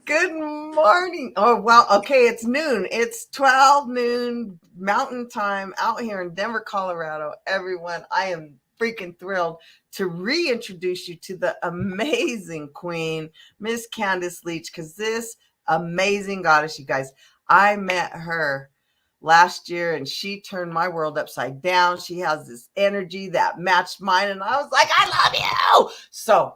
Good morning. Oh, well, okay, it's noon. It's 12 noon Mountain Time out here in Denver, Colorado. Everyone, I am freaking thrilled to reintroduce you to the amazing queen, Miss Candace Leach, because this amazing goddess, you guys, I met her last year and she turned my world upside down. She has this energy that matched mine, and I was like, I love you. So,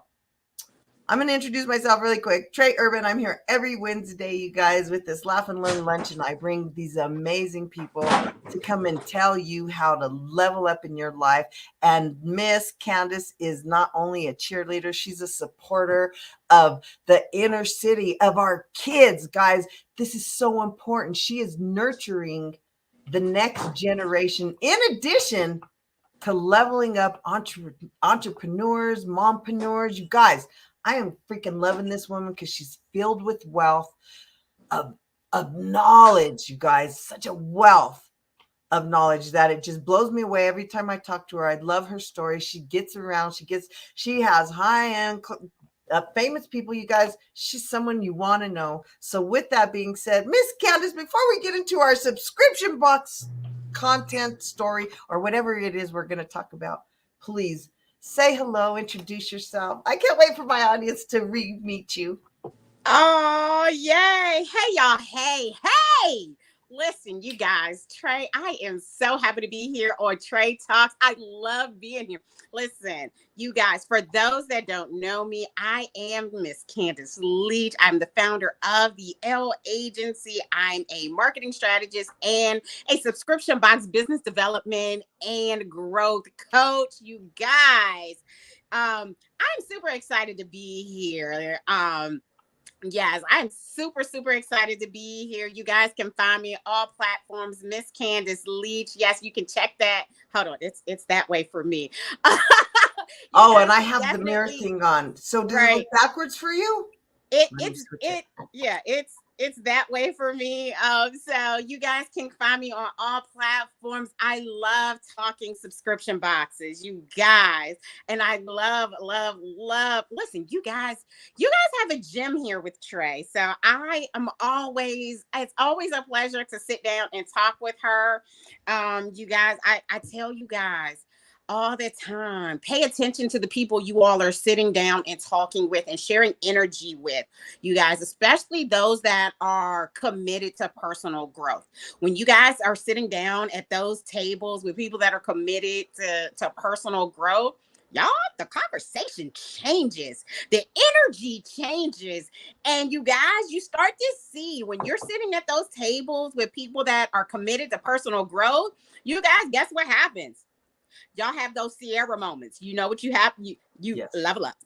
I'm going to introduce myself really quick. Trey Urban. I'm here every Wednesday, you guys, with this Laugh and Learn Lunch, and I bring these amazing people to come and tell you how to level up in your life. And Miss Candace is not only a cheerleader, she's a supporter of the inner city, of our kids, guys. This is so important. She is nurturing the next generation, in addition to leveling up entrepreneurs, mompreneurs, you guys. I am freaking loving this woman because she's filled with wealth of knowledge, you guys. Such a wealth of knowledge that it just blows me away every time I talk to her. I love her story. She gets around. She has high-end famous people, you guys. She's someone you want to know. So with that being said, Miss Candace, before we get into our subscription box content story or whatever it is we're going to talk about, please say hello, introduce yourself. I can't wait for my audience to meet you. Oh, yay. Hey, y'all. Hey. Listen, you guys, Trey, I am so happy to be here on Trey Talks. I love being here. Listen, you guys, for those that don't know me, I am Miss Candace Leach. I'm the founder of the L Agency. I'm a marketing strategist and a subscription box business development and growth coach. You guys, I'm super excited to be here. Yes, I'm super excited to be here. You guys can find me on all platforms, Miss Candace Leach. Yes, you can check that. Hold on, it's that way for me. And I have the mirror thing on. So does it look backwards for you? It's that way for me. So you guys can find me on all platforms. I love talking subscription boxes, you guys, and I love. Listen, you guys have a gem here with Trey. So it's always a pleasure to sit down and talk with her. You guys, I tell you guys all the time, pay attention to the people you all are sitting down and talking with and sharing energy with, you guys, especially those that are committed to personal growth. When you guys are sitting down at those tables with people that are committed to personal growth, y'all, the conversation changes, the energy changes, and you guys, you start to see when you're sitting at those tables with people that are committed to personal growth, you guys, guess what happens? Y'all have those Sierra moments. You know what you have? You yes. level up,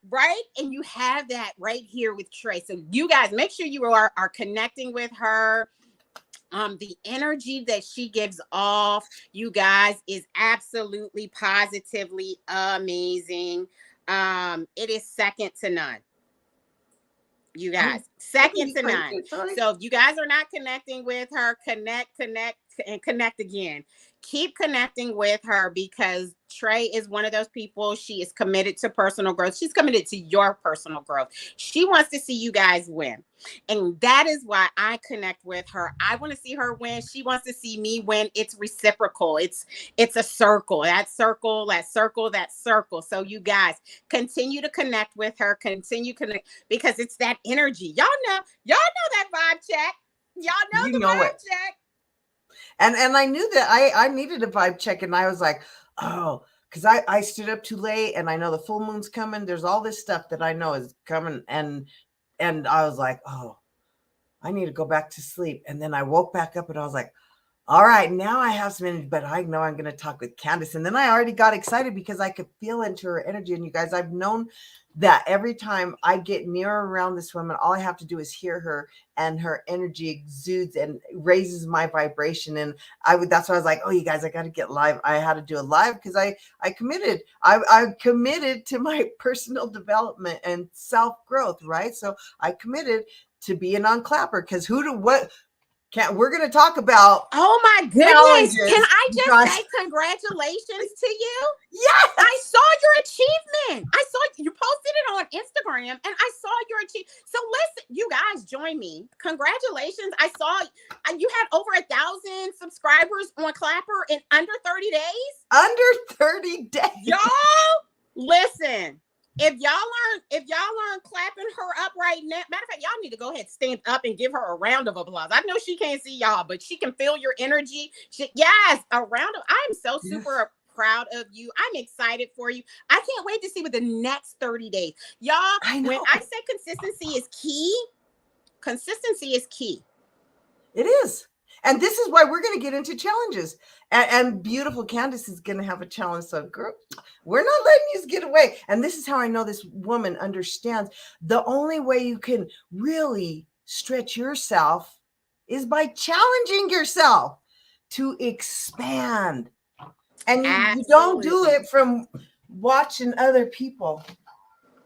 right? And you have that right here with Trey. So you guys, make sure you are connecting with her. The energy that she gives off, you guys, is absolutely positively amazing. It is second to none. You guys, second to none. So if you guys are not connecting with her, connect again. Keep connecting with her because Trey is one of those people. She is committed to personal growth. She's committed to your personal growth. She wants to see you guys win. And that is why I connect with her. I want to see her win. She wants to see me win. It's reciprocal. It's a circle. That circle. So you guys continue to connect with her. Because it's that energy. Y'all know that vibe check. Y'all know the vibe check. And I knew that I needed a vibe check, and I was like, oh, because I stood up too late, and I know the full moon's coming. There's all this stuff that I know is coming, and I was like, oh, I need to go back to sleep. And then I woke back up, and I was like, all right, now I have some energy, but I know I'm going to talk with Candace. And then I already got excited because I could feel into her energy. And you guys, I've known that every time I get near around this woman, all I have to do is hear her, and her energy exudes and raises my vibration. And that's why I was like, oh, you guys, I got to get live. I had to do a live because I committed. I committed to my personal development and self-growth, right? So I committed to be a non-clapper because we're going to talk about. Oh my goodness. Can I just say congratulations to you? Yes. I saw your achievement. I saw you posted it on Instagram and I saw your achievement. So listen, you guys join me. Congratulations. I saw you had over 1,000 subscribers on Clapper in under 30 days. Under 30 days. Y'all, listen. If y'all aren't clapping her up right now, matter of fact, y'all need to go ahead, stand up and give her a round of applause. I know she can't see y'all, but she can feel your energy. Yes, a round of. I am so super proud of you. I'm excited for you. I can't wait to see what the next 30 days. Y'all, when I say consistency is key, consistency is key. It is. And this is why we're going to get into challenges. And beautiful Candace is going to have a challenge. So, girl, we're not letting you get away. And this is how I know this woman understands. The only way you can really stretch yourself is by challenging yourself to expand. And you don't do it from watching other people.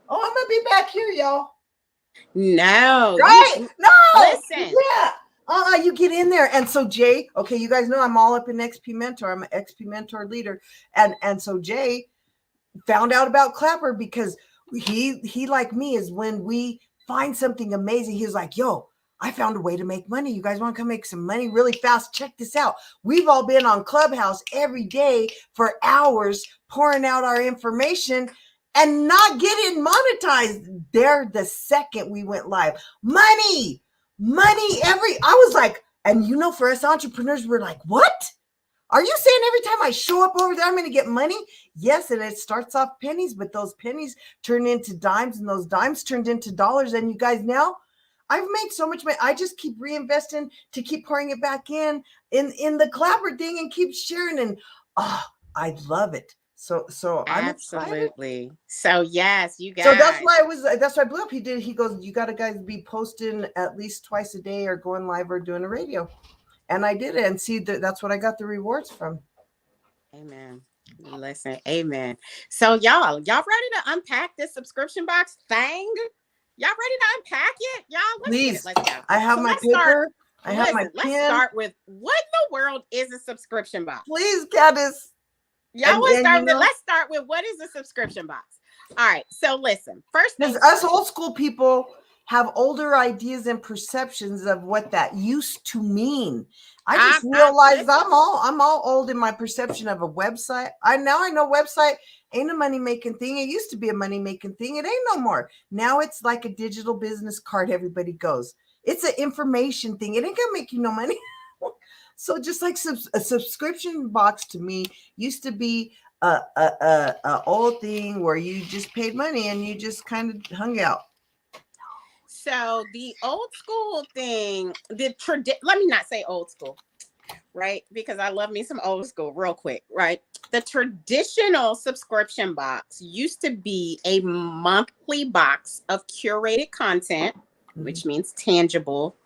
Oh, I'm going to be back here, y'all. No. Right? No. Listen. Yeah. You get in there. And so Jay, okay, you guys know I'm all up in XP Mentor. I'm an XP Mentor leader. And so Jay found out about Clapper because he like me is when we find something amazing, he was like, yo, I found a way to make money. You guys want to come make some money really fast? Check this out. We've all been on Clubhouse every day for hours pouring out our information and not getting monetized there the second we went live. Money I was like, and you know, for us entrepreneurs, we're like, what? Are you saying every time I show up over there, I'm going to get money? Yes, and it starts off pennies, but those pennies turn into dimes, and those dimes turned into dollars. And you guys now, I've made so much money. I just keep reinvesting to keep pouring it back in the Clapper thing and keep sharing. And I love it. So I'm absolutely. So yes, you guys. So that's why I blew up. He goes, you got to guys be posting at least twice a day or going live or doing a radio. And I did it, and see that's what I got the rewards from. Amen. Listen, amen. So y'all ready to unpack this subscription box thing? Y'all ready to unpack it? Y'all, let's go. I have my paper. I have my pen. Let's start with what in the world is a subscription box? Please, Candace. Y'all let's start with what is a subscription box. All right. So listen, first thing, us old school people have older ideas and perceptions of what that used to mean. I just realized I'm all old in my perception of a website. I know website ain't a money making thing. It used to be a money making thing. It ain't no more. Now it's like a digital business card. Everybody goes. It's an information thing. It ain't gonna make you no money. So just like a subscription box to me used to be a old thing where you just paid money and you just kind of hung out. So the old school thing, let me not say old school, right? Because I love me some old school real quick, right? The traditional subscription box used to be a monthly box of curated content, which means tangible.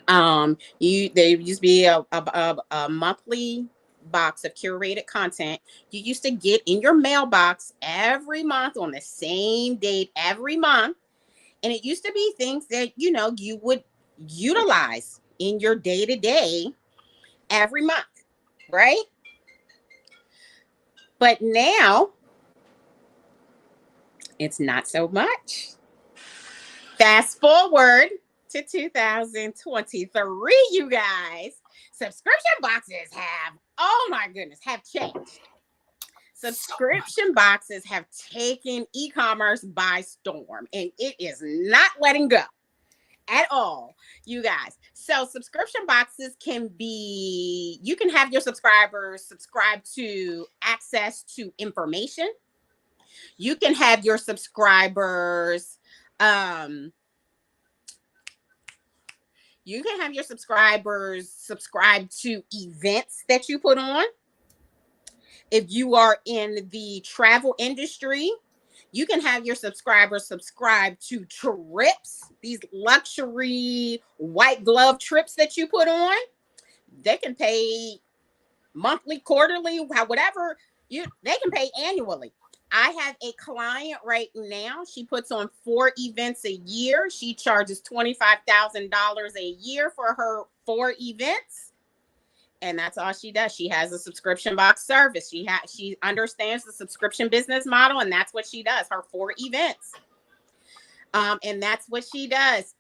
There used to be a monthly box of curated content you used to get in your mailbox every month on the same date every month. And it used to be things that, you would utilize in your day-to-day every month, right? But now it's not so much. Fast forward to 2023, you guys. Subscription boxes have changed. Subscription boxes have taken e-commerce by storm, and it is not letting go at all, you guys. So subscription boxes you can have your subscribers subscribe to access to information. You can have your subscribers subscribe to events that you put on. If you are in the travel industry, you can have your subscribers subscribe to trips, these luxury white glove trips that you put on. They can pay monthly, quarterly, whatever. They can pay annually. I have a client right now. She puts on 4 events a year. She charges $25,000 a year for her 4 events. And that's all she does. She has a subscription box service. She understands the subscription business model, and that's what she does. Her 4 events. And that's what she does.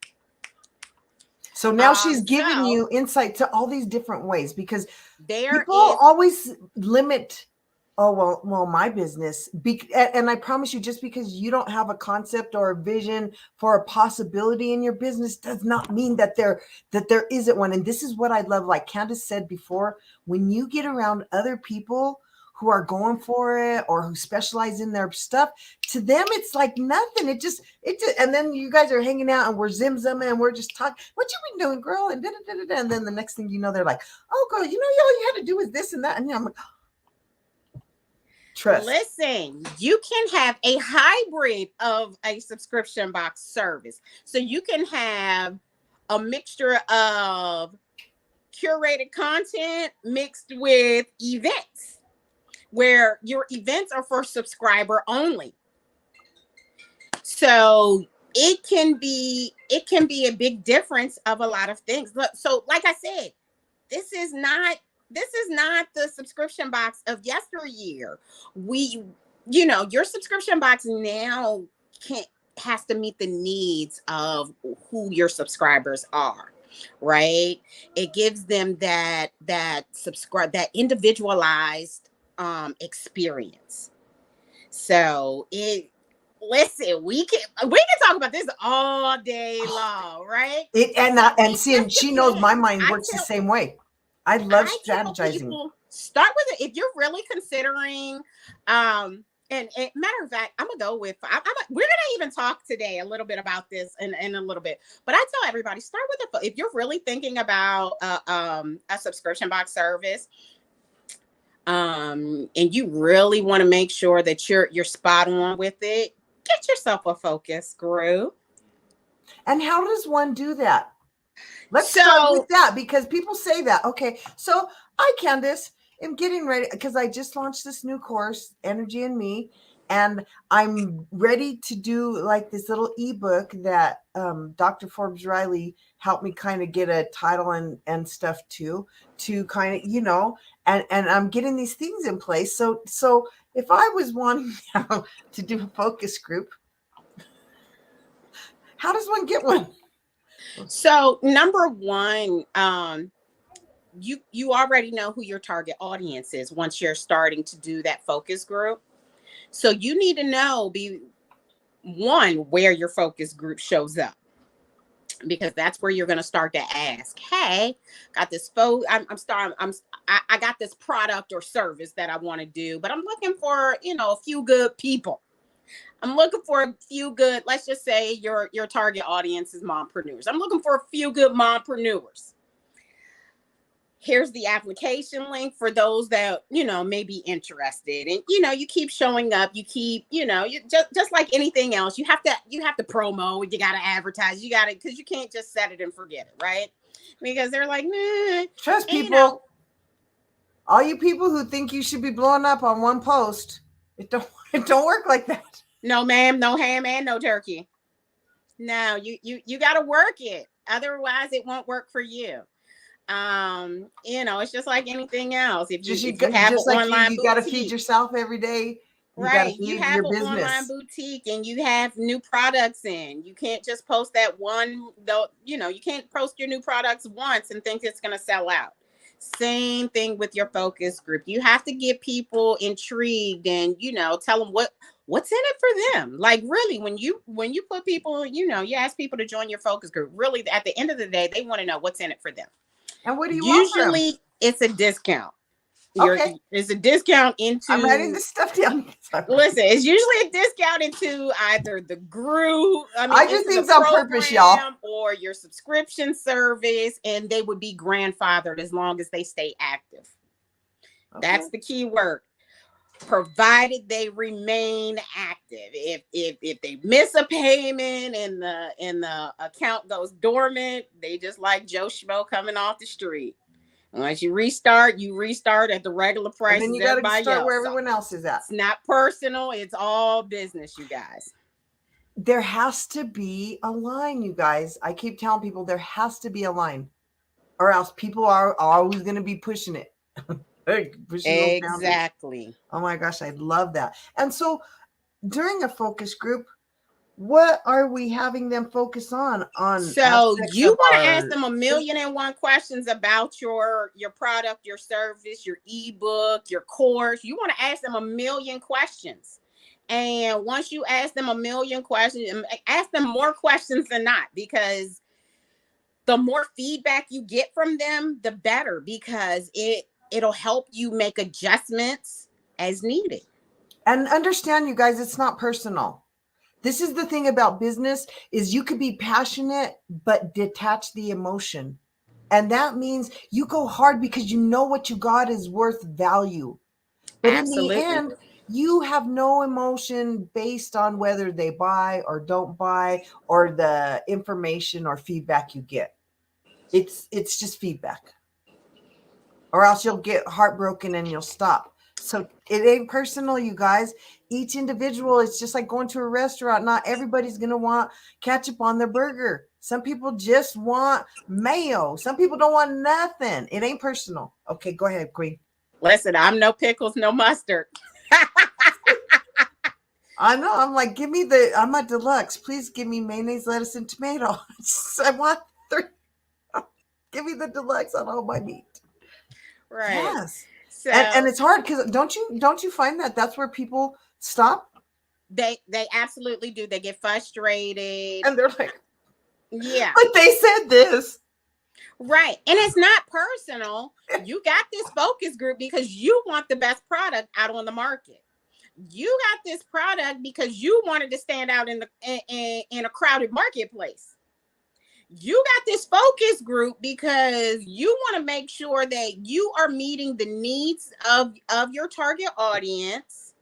So now she's giving So you insight to all these different ways, because there people is always limit, oh, well, my business. And I promise you, just because you don't have a concept or a vision for a possibility in your business does not mean that there isn't one. And this is what I love. Like Candace said before, when you get around other people who are going for it or who specialize in their stuff, to them it's like nothing. It just and then you guys are hanging out and we're zim-zamming and we're just talking, what you been doing, girl? And and then the next thing you know, they're like, oh, girl, you know, all you had to do was this and that. And I'm like, trust. Listen, you can have a hybrid of a subscription box service. So you can have a mixture of curated content mixed with events, where your events are for subscriber only. So it can be a big difference of a lot of things. So like I said, this is not the subscription box of yesteryear. Your subscription box now has to meet the needs of who your subscribers are, right? It gives them that individualized experience. So listen, we can talk about this all day long, right? And she knows my mind works the same way. I love strategizing. People, start with it if you're really considering. And matter of fact, I'm gonna go with. We're gonna even talk today a little bit about this in a little bit. But I tell everybody, start with if you're really thinking about a subscription box service. And you really want to make sure that you're spot on with it, get yourself a focus group. And how does one do that? Let's start with that, because people say that. Okay, so I, Candace, am getting ready because I just launched this new course, Energy and Me, and I'm ready to do like this little ebook that Dr. Forbes Riley helped me kind of get a title and stuff to kind of, and I'm getting these things in place. So if I was wanting now to do a focus group, how does one get one? So number one, you already know who your target audience is once you're starting to do that focus group. So you need to know where your focus group shows up, because that's where you're going to start to ask, hey, got this I got this product or service that I want to do, but I'm looking for, a few good people. I'm looking for a few good, let's just say your target audience is mompreneurs. I'm looking for a few good mompreneurs. Here's the application link for those that, may be interested. And, you keep showing up, you keep, you just like anything else, you have to promo, you got to advertise, because you can't just set it and forget it. Right. Because they're like, nah. Trust people. All you people who think you should be blowing up on one post, it don't work like that. No, ma'am, no ham and no turkey. No, you got to work it. Otherwise it won't work for you. It's just like anything else. If you have an online boutique, you got to feed yourself every day. Right. You have an online boutique and you have new products in. You can't just post that one, though, you can't post your new products once and think it's going to sell out. Same thing with your focus group. You have to get people intrigued and, tell them what's in it for them. Like really, when you put people, you ask people to join your focus group, really at the end of the day, they want to know what's in it for them. And what do you usually offer? It's a discount. Okay. It's a discount into. I'm writing this stuff down. Listen, it's usually a discount into either the group. I do things on purpose, y'all. Or your subscription service, and they would be grandfathered as long as they stay active. Okay. That's the key word. Provided they remain active. If they miss a payment and the account goes dormant, they just like Joe Schmo coming off the street. Once you restart at the regular price. And then you got to start where everyone else is at. It's not personal. It's all business, you guys. There has to be a line, you guys. I keep telling people there has to be a line, or else people are always going to be pushing it. Exactly. Oh my gosh, I love that. And so during a focus group, What are we having them focus on So aspects you of want to ask our them a million business? and one questions about your product, your service, your ebook, your course. You want to ask them a million questions. And once you ask them a million questions, ask them more questions than not, because the more feedback you get from them, the better, because it'll help you make adjustments as needed. And understand, you guys, it's not personal. This is the thing about business, is you could be passionate but detach the emotion. And that means you go hard because you know what you got is worth value. But in the Absolutely. end, you have no emotion based on whether they buy or don't buy, or the information or feedback you get. It's just feedback. Or else you'll get heartbroken and you'll stop. So it ain't personal, you guys. Each individual, it's just like going to a restaurant. Not everybody's going to want ketchup on their burger. Some people just want mayo. Some people don't want nothing. It ain't personal. Okay, go ahead, Queen. Listen, I'm no pickles, no mustard. I know. I'm like, I'm a deluxe. Please give me mayonnaise, lettuce, and tomato. I want three. Give me the deluxe on all my meat. Right. Yes. And So it's hard because don't you find that that's where people stop they absolutely do. They get frustrated. and they're like, Yeah. but they said this. Right. And it's not personal. You got this focus group because you want the best product out on the market. You got this product because you wanted to stand out in a crowded marketplace. You got this focus group because you want to make sure that you are meeting the needs of your target audience,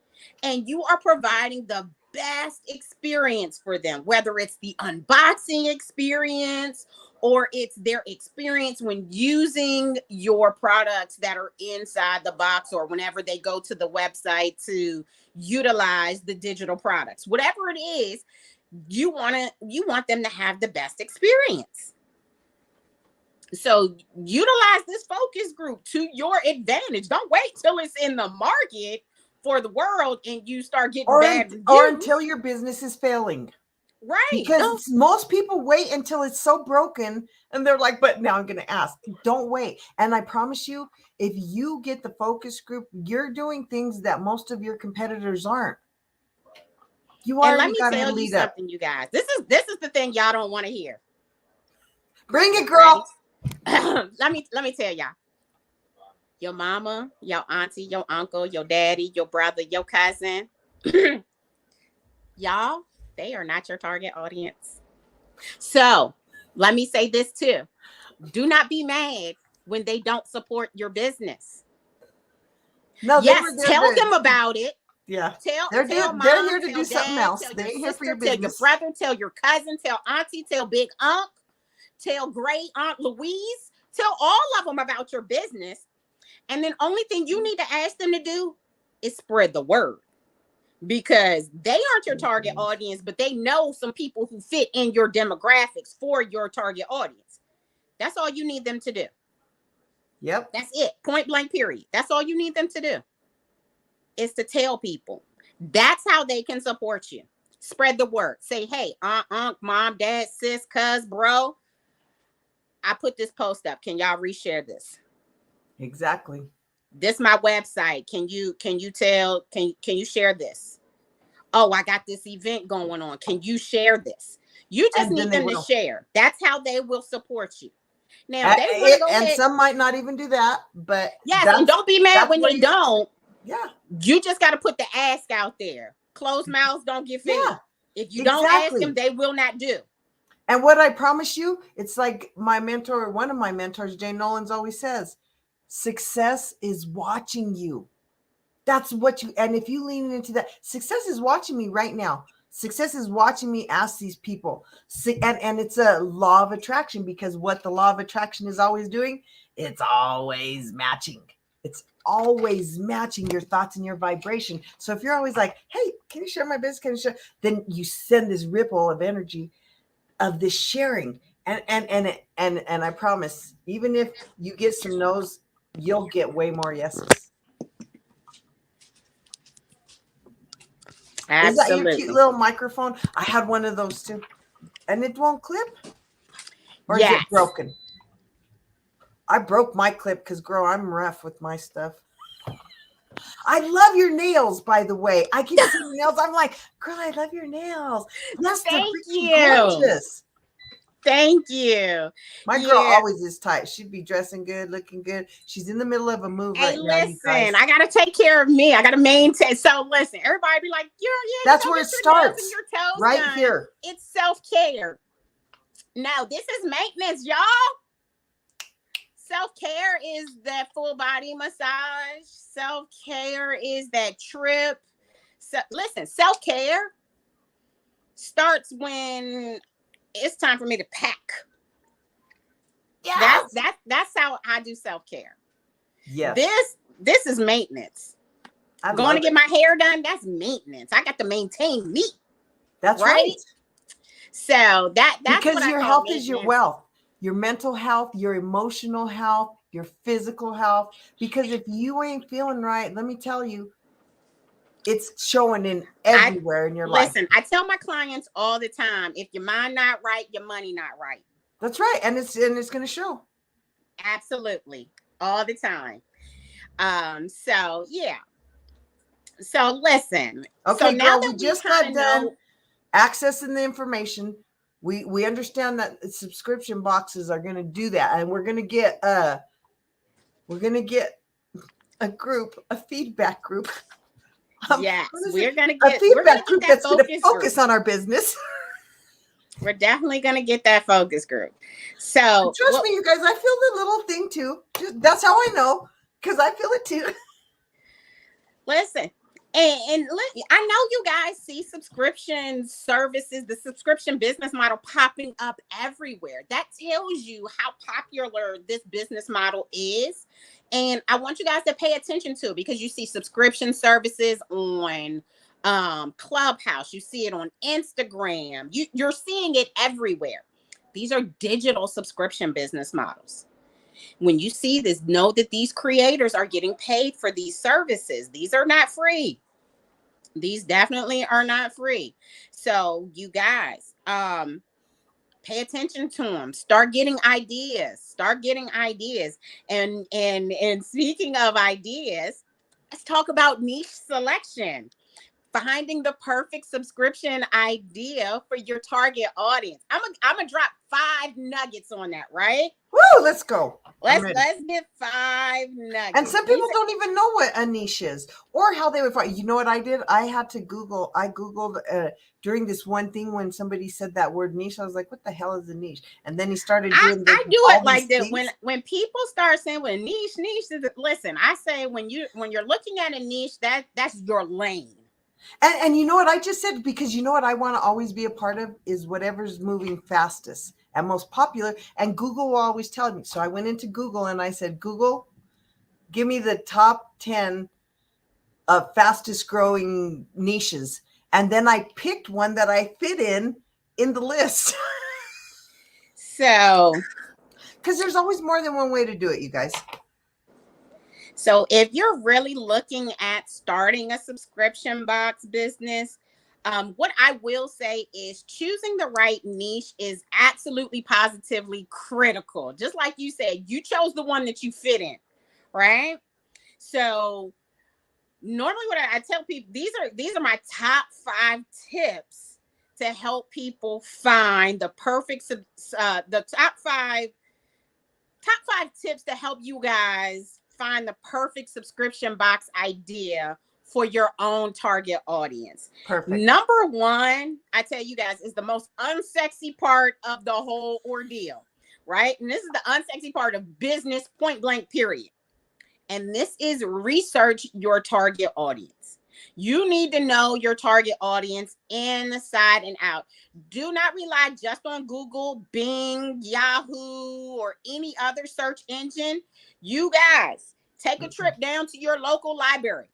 and you are providing the best experience for them, whether it's the unboxing experience or it's their experience when using your products that are inside the box, or whenever they go to the website to utilize the digital products. Whatever it is, you want them to have the best experience. So utilize this focus group to your advantage. Don't wait till it's in the market for the world and you start getting bad Or until reviews. your business is failing. Right. No. Because most people wait until it's so broken and they're like, but now I'm going to ask. Don't wait. And I promise you, if you get the focus group, you're doing things that most of your competitors aren't. You And let already me got ahead tell of you lead up. something, you guys. This is the thing y'all don't want to hear. Bring it, Y'all ready? girl. let me tell y'all. Your mama, your auntie, your uncle, your daddy, your brother, your cousin, y'all, they are not your target audience. So let me say this too. Do not be mad when they don't support your business. No, they were Yes, there tell to, them about it. yeah. Tell They're mom, here to do tell something dad, else. tell They your ain't here for sister, your tell your business. brother, tell your cousin, tell auntie, tell big unc, tell great aunt Louise, tell all of them about your business. And then only thing you need to ask them to do is spread the word, because they aren't your target audience, but they know some people who fit in your demographics for your target audience. That's all you need them to do. Yep. That's it. Point blank, period. That's all you need them to do, is to tell people. That's how they can support you. Spread the word. Say, hey, aunt, mom, dad, sis, cuz, bro, I put this post up. Can y'all reshare this? Exactly. This my website. Can you share this? Oh, I got this event going on. Can you share this? You just And then need they them to will. share. That's how they will support you. Now, if they want to go And ahead, some might not even do that, but yes, and don't be mad that's when where they don't. yeah. You just got to put the ask out there. Closed mouths don't get fed. Yeah, If you don't ask them, exactly. they will not do. And what I promise you, it's like my mentor, one of my mentors, Jay Nolan's always says, success is watching you. That's what you, and if you lean into that, success is watching me right now. Success is watching me ask these people. And it's a law of attraction, because what the law of attraction is always doing, it's always matching. It's always matching your thoughts and your vibration. So if you're always like, hey, can you share my business? Can you share? Then you send this ripple of energy of this sharing. And I promise, even if you get some no's, you'll get way more yeses. Is that your cute Absolutely. little microphone? I had one of those too. And it won't clip? Or is it Yes. broken? I broke my clip because, girl, I'm rough with my stuff. I love your nails, by the way. I keep seeing nails. I'm like, girl, I love your nails. Yes, they're Thank freaking you. gorgeous. Thank you. My girl Yeah. always is tight. She'd be dressing good, looking good. She's in the middle of a move Hey, right now, you listen, guys. I gotta take care of me. I gotta maintain. So listen, everybody be like, you That's go where get it your nails and starts, your toes right done. here. It's self-care. No, this is maintenance, y'all. Self-care is that full body massage. Self-care is that trip. So listen, self-care starts when it's time for me to pack. Yes. That's how I do self-care. Yes. This is maintenance. Going to get my hair done, that's maintenance. I got to maintain me. That's right. So that's because what your I call health maintenance. is your wealth, your mental health, your emotional health, your physical health. Because if you ain't feeling right, let me tell you, it's showing in everywhere in your life. Listen, I tell my clients all the time, if your mind not right, your money not right. That's right. And it's going to show. Absolutely. All the time. So yeah. So listen. Okay, so now girl, that we just got done accessing the information. We understand that subscription boxes are going to do that, and we're going to get a group, a feedback group. Yes, we're gonna a get feedback group that that's going to focus on our business. We're definitely gonna get that focus group. So trust me, you guys, I feel the little thing too. That's how I know, because I feel it too. Listen, and I know you guys see subscription services, the subscription business model popping up everywhere. That tells you how popular this business model is. And I want you guys to pay attention to it, because you see subscription services on Clubhouse, you see it on Instagram, you're seeing it everywhere. These are digital subscription business models. When you see this, know that these creators are getting paid for these services. These are not free. These definitely are not free. So you guys, pay attention to them. Start getting ideas. And speaking of ideas, let's talk about niche selection. Finding the perfect subscription idea for your target audience. I'm gonna drop 5 nuggets on that, right? Woo, let's go. Let's get 5 nuggets. And some people don't even know what a niche is or how they would find. You know what I did? I had to Google. I Googled during this one thing when somebody said that word niche. I was like, what the hell is a niche? And then he started doing I do it like that. When people start saying, well, niche is, listen, I say when you're looking at a niche, that's your lane. And you know what I just said? Because you know what I want to always be a part of is whatever's moving fastest and most popular. And Google will always tell me. So I went into Google and I said, Google, give me the top 10 of fastest growing niches. And then I picked one that I fit in the list. So, because there's always more than one way to do it, you guys. So if you're really looking at starting a subscription box business, what I will say is choosing the right niche is absolutely positively critical. Just like you said, you chose the one that you fit in, right? So normally what I tell people, these are my top 5 tips to help people find the perfect the top 5 tips to help you guys find the perfect subscription box idea for your own target audience. Perfect. Number 1, I tell you guys, is the most unsexy part of the whole ordeal, right? And this is the unsexy part of business, point blank, period. And this is research your target audience. You need to know your target audience inside and out. Do not rely just on Google, Bing, Yahoo, or any other search engine. You guys, take a trip down to your local library.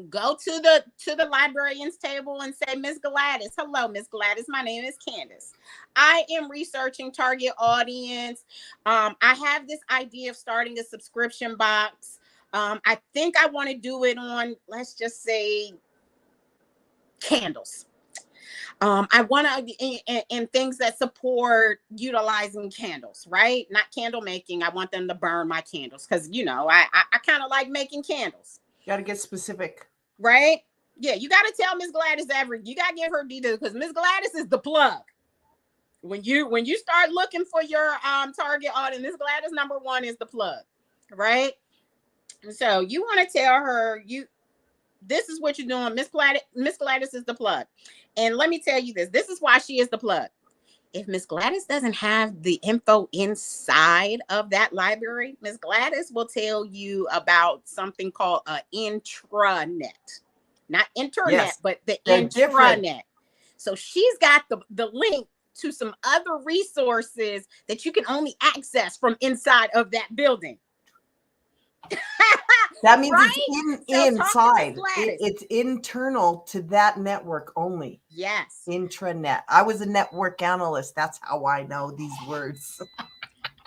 Go to the librarian's table and say, Miss Gladys, hello, Miss Gladys. My name is Candace. I am researching target audience. I have this idea of starting a subscription box. I think I want to do it on, let's just say, candles. I want to, and things that support utilizing candles, right? Not candle making. I want them to burn my candles because, I kind of like making candles. Got to get specific. Right? Yeah, you got to tell Miss Gladys you got to give her details because Miss Gladys is the plug. When you start looking for your target audience, Miss Gladys number one is the plug, right? So you want to tell her this is what you're doing. Miss Gladys is the plug. And let me tell you this is why she is the plug. If Miss Gladys doesn't have the info inside of that library, Miss Gladys will tell you about something called an intranet. Not internet, but the intranet. Different. So she's got the link to some other resources that you can only access from inside of that building. That means right? It's inside. It's internal to that network only. Yes. Intranet. I was a network analyst. That's how I know these words.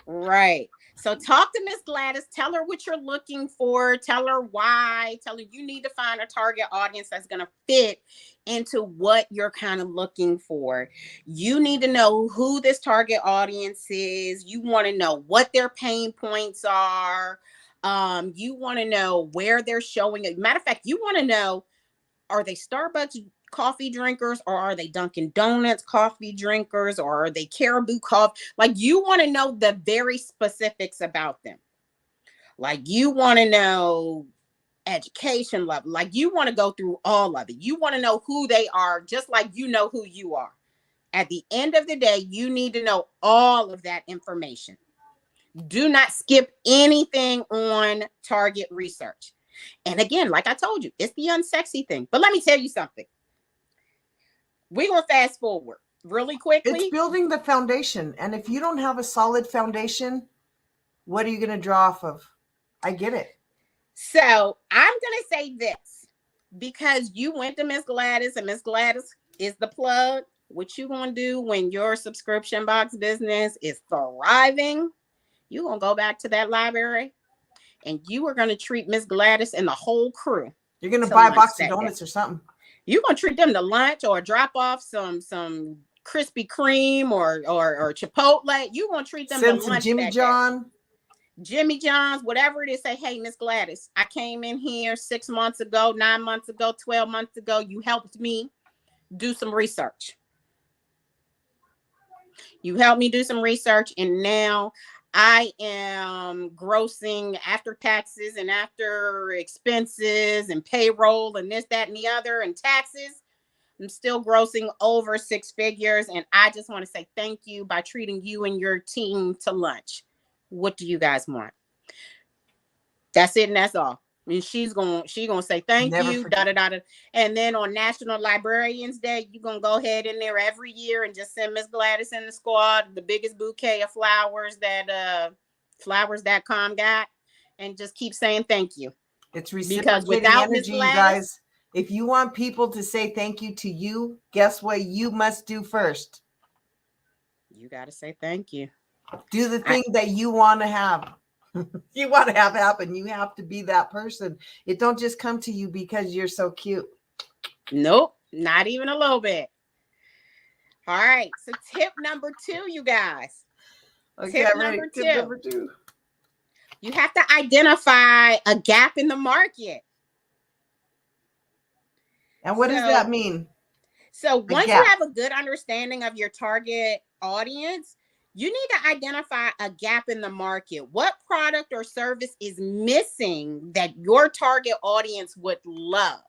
Right. So talk to Miss Gladys. Tell her what you're looking for. Tell her why. Tell her you need to find a target audience that's going to fit into what you're kind of looking for. You need to know who this target audience is. You want to know what their pain points are. You want to know where they're showing it. Matter of fact, you want to know, are they Starbucks coffee drinkers or are they Dunkin' Donuts coffee drinkers or are they Caribou coffee? Like you want to know the very specifics about them. Like you want to know education level. Like you want to go through all of it. You want to know who they are, just like you know who you are. At the end of the day, you need to know all of that information. Do not skip anything on target research. And again, like I told you, it's the unsexy thing. But let me tell you something. We're going to fast forward really quickly. It's building the foundation. And if you don't have a solid foundation, what are you going to draw off of? I get it. So I'm going to say this. Because you went to Miss Gladys and Miss Gladys is the plug. What you going to do when your subscription box business is thriving, you're going to go back to that library and you are going to treat Miss Gladys and the whole crew. You're going to buy a box of donuts or something. You're going to treat them to lunch or drop off some Krispy Kreme or Chipotle. You're going to treat them to lunch. Jimmy John's, whatever it is. Say, hey, Miss Gladys, I came in here 6 months ago, 9 months ago, 12 months ago. You helped me do some research. You helped me do some research and now I am grossing after taxes and after expenses and payroll and this, that, and the other and taxes. I'm still grossing over 6 figures. And I just want to say thank you by treating you and your team to lunch. What do you guys want? That's it. And that's all. And she's gonna say thank you. And then on National Librarians Day, you're gonna go ahead in there every year and just send Miss Gladys and the squad the biggest bouquet of flowers that flowers.com got, and just keep saying thank you. It's reciprocating without energy, you guys. If you want people to say thank you to you, guess what you must do first? You gotta say thank you. Do the thing that you want to have. You want to have happen. You have to be that person. It don't just come to you because you're so cute. Nope, not even a little bit. All right. So tip number 2, you guys. Okay, tip number 2. You have to identify a gap in the market. And what does that mean? So once you have a good understanding of your target audience, you need to identify a gap in the market. What product or service is missing that your target audience would love?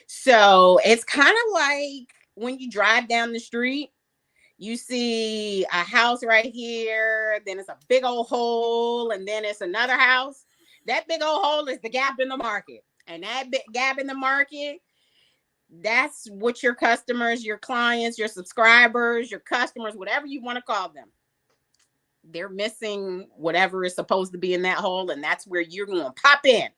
So it's kind of like when you drive down the street, you see a house right here, then it's a big old hole, and then it's another house. That big old hole is the gap in the market. And that big gap in the market, that's what your customers, your clients, your subscribers, your customers, whatever you want to call them, they're missing whatever is supposed to be in that hole, and that's where you're going to pop in.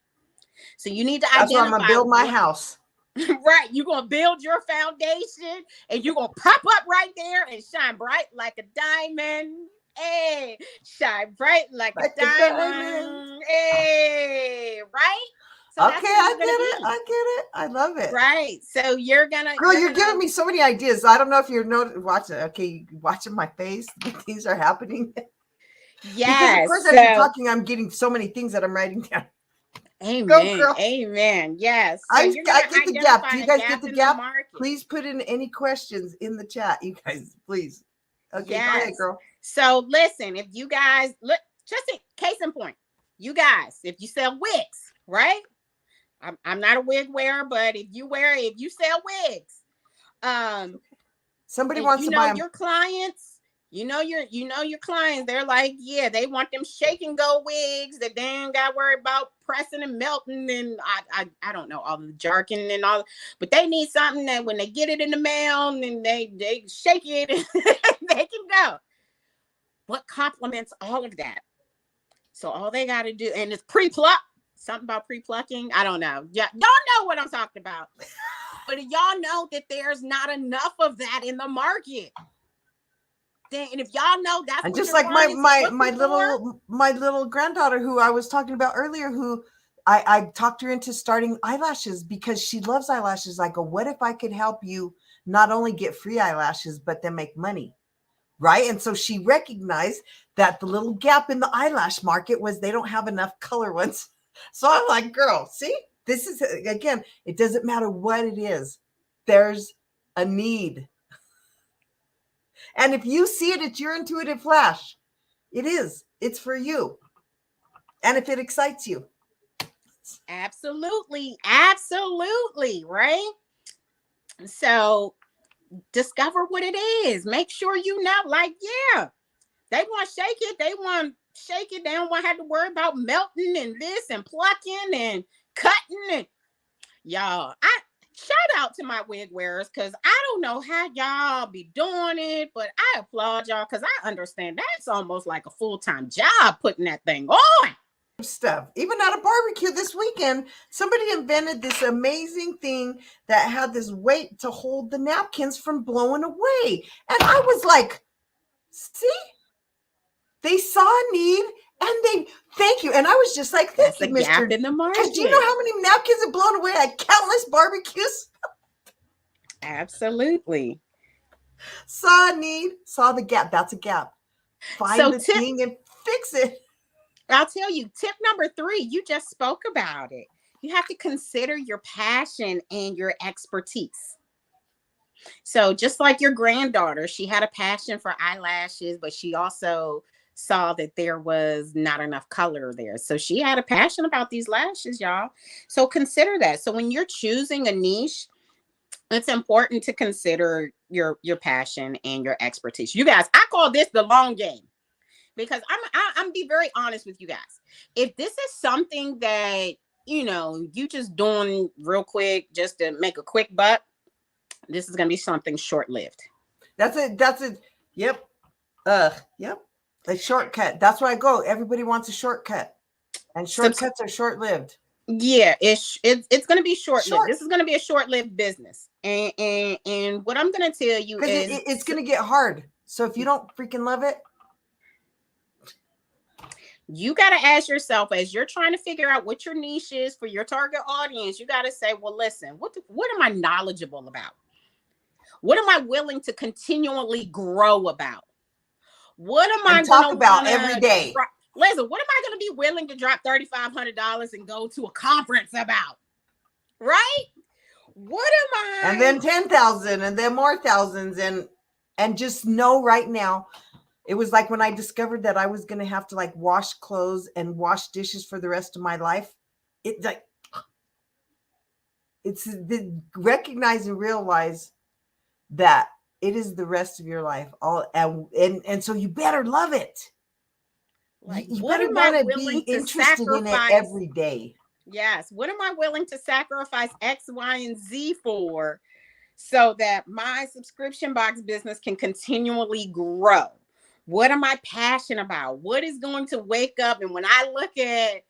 So you need to identify. That's where I'm going to build my house. Right. You're going to build your foundation, and you're going to pop up right there and shine bright like a diamond. Hey, shine bright like a diamond. Hey, right? So Okay, that's where I you're get gonna it. be. I get it. I love it. Right. So you're Girl, you're giving me so many ideas. I don't know if you're watching. Okay, watching my face. Things are happening. Because of course, yes. as you're So talking, I'm getting so many things that I'm writing down. Go, amen. girl. Amen. Yes. So you're I gonna get the gap. identify Do you a guys get gap the in the gap? market. Please put in any questions in the chat, you guys. Please. Okay, go ahead, Yes. girl. So listen, if you guys look, just in case in point, you guys, if you sell wigs, right? I'm not a wig wearer, but if you sell wigs, Somebody and wants to buy them. your clients, your clients, they're like, yeah, they want them shake and go wigs that they ain't got to worry about pressing and melting, and I don't know all the jargon and all, but they need something that when they get it in the mail and they shake it, they can go. What complements all of that? So all they got to do, and it's pre-pluck. Something about pre-plucking. I don't know. Yeah, y'all know what I'm talking about. But y'all know that there's not enough of that in the market. And if y'all know that's And what just your like clients are looking for, my little granddaughter who I was talking about earlier, who I talked her into starting eyelashes because she loves eyelashes. I go, what if I could help you not only get free eyelashes, but then make money? Right. And so she recognized that the little gap in the eyelash market was they don't have enough color ones. So I'm like, girl, see, this is, again, it doesn't matter what it is. There's a need. And if you see it, it's your intuitive flash. It is. It's for you. And if it excites you. absolutely, absolutely, right? So discover what it is. Make sure you know, like, yeah, they want to shake it. They want to shake it. They don't want to have to worry about melting and this and plucking and cutting. And y'all, I shout out to my wig wearers because I don't know how y'all be doing it, but I applaud y'all because I understand that's almost like a full-time job putting that thing on. Stuff. Even at a barbecue this weekend, somebody invented this amazing thing that had this weight to hold the napkins from blowing away. And I was like, see, they saw a need and they thank you. And I was just like, thank That's you, a gap Mr. in the Because do you know market. how many napkins have blown away at countless barbecues? Absolutely. Saw a need, saw the gap. That's a gap. Find So the thing and fix it. I'll tell you, tip number 3, you just spoke about it. You have to consider your passion and your expertise. So just like your granddaughter, she had a passion for eyelashes, but she also saw that there was not enough color there. So she had a passion about these lashes, y'all. So consider that. So when you're choosing a niche, it's important to consider your passion and your expertise. You guys, I call this the long game because I'm be very honest with you guys. If this is something that you just doing real quick just to make a quick buck, this is going to be something short-lived. That's it. Yep. Yep. A shortcut. That's where I go. Everybody wants a shortcut. And shortcuts are short-lived. Yeah, it's going to be short-lived. This is going to be a short-lived business. And what I'm going to tell you is it's going to get hard. So if you don't freaking love it, you got to ask yourself as you're trying to figure out what your niche is for your target audience, you got to say, well, listen, what am I knowledgeable about? What am I willing to continually grow about? What am I going to about every day? Listen, what am I going to be willing to drop $3,500 and go to a conference about? Right? What am I? And then 10,000 and then more thousands. And just know right now, it was like when I discovered that I was going to have to like wash clothes and wash dishes for the rest of my life. It's the recognize and realize that it is the rest of your life. And so you better love it. Like, you what better am I want to willing be to interested in it every day. Yes. What am I willing to sacrifice X, Y, and Z for so that my subscription box business can continually grow? What am I passionate about? What is going to wake up? And when I look at,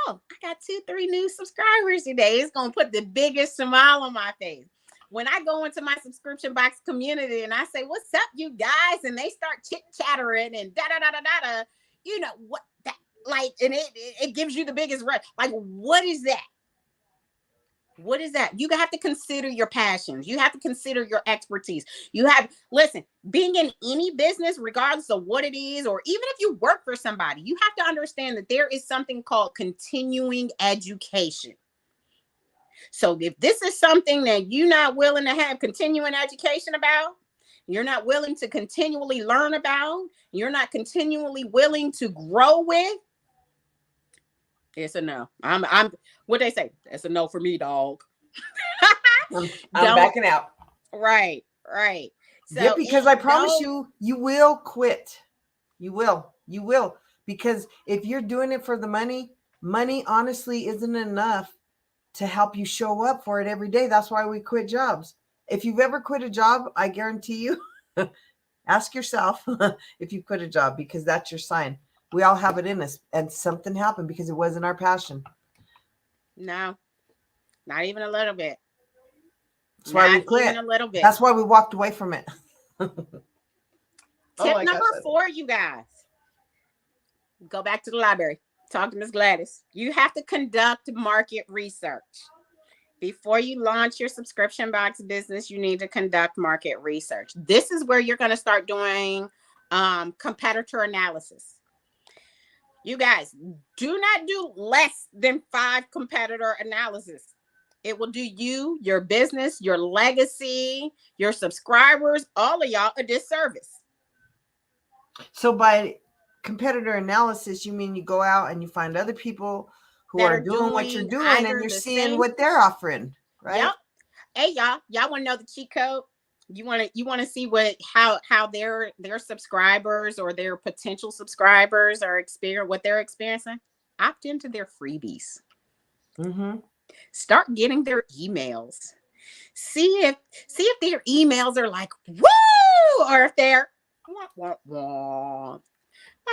oh, I got 2-3 new subscribers today, it's going to put the biggest smile on my face. When I go into my subscription box community and I say, what's up, you guys? And they start chit-chattering and da-da-da-da-da-da, you know, what that, like, and it gives you the biggest rush. Like, what is that? What is that? You have to consider your passions. You have to consider your expertise. Listen, being in any business, regardless of what it is, or even if you work for somebody, you have to understand that there is something called continuing education. So if this is something that you're not willing to have continuing education about, you're not willing to continually learn about, you're not continually willing to grow with, it's a no. I'm what they say. It's a no for me, dog. I'm backing out. Right. So yeah, because I promise you will quit. You will. Because if you're doing it for the money honestly isn't enough to help you show up for it every day. That's why we quit jobs. If you've ever quit a job, I guarantee you, ask yourself if you quit a job, because that's your sign. We all have it in us, and something happened because it wasn't our passion. No, not even a little bit. That's why we quit. Even a little bit. That's why we walked away from it. Tip number 4, you guys. Go back to the library. Talk to Miss Gladys. You have to conduct market research. Before you launch your subscription box business, you need to conduct market research. This is where you're going to start doing competitor analysis. You guys, do not do less than 5 competitor analysis. It will do you, your business, your legacy, your subscribers, all of y'all a disservice. So by competitor analysis, you mean you go out and you find other people who are doing what you're doing, and you're seeing what they're offering, right? Yep. Hey, y'all want to know the cheat code? You want to see how their subscribers or their potential subscribers are what they're experiencing? Opt into their freebies. Mm-hmm. Start getting their emails. See if their emails are like woo, or if they're wah.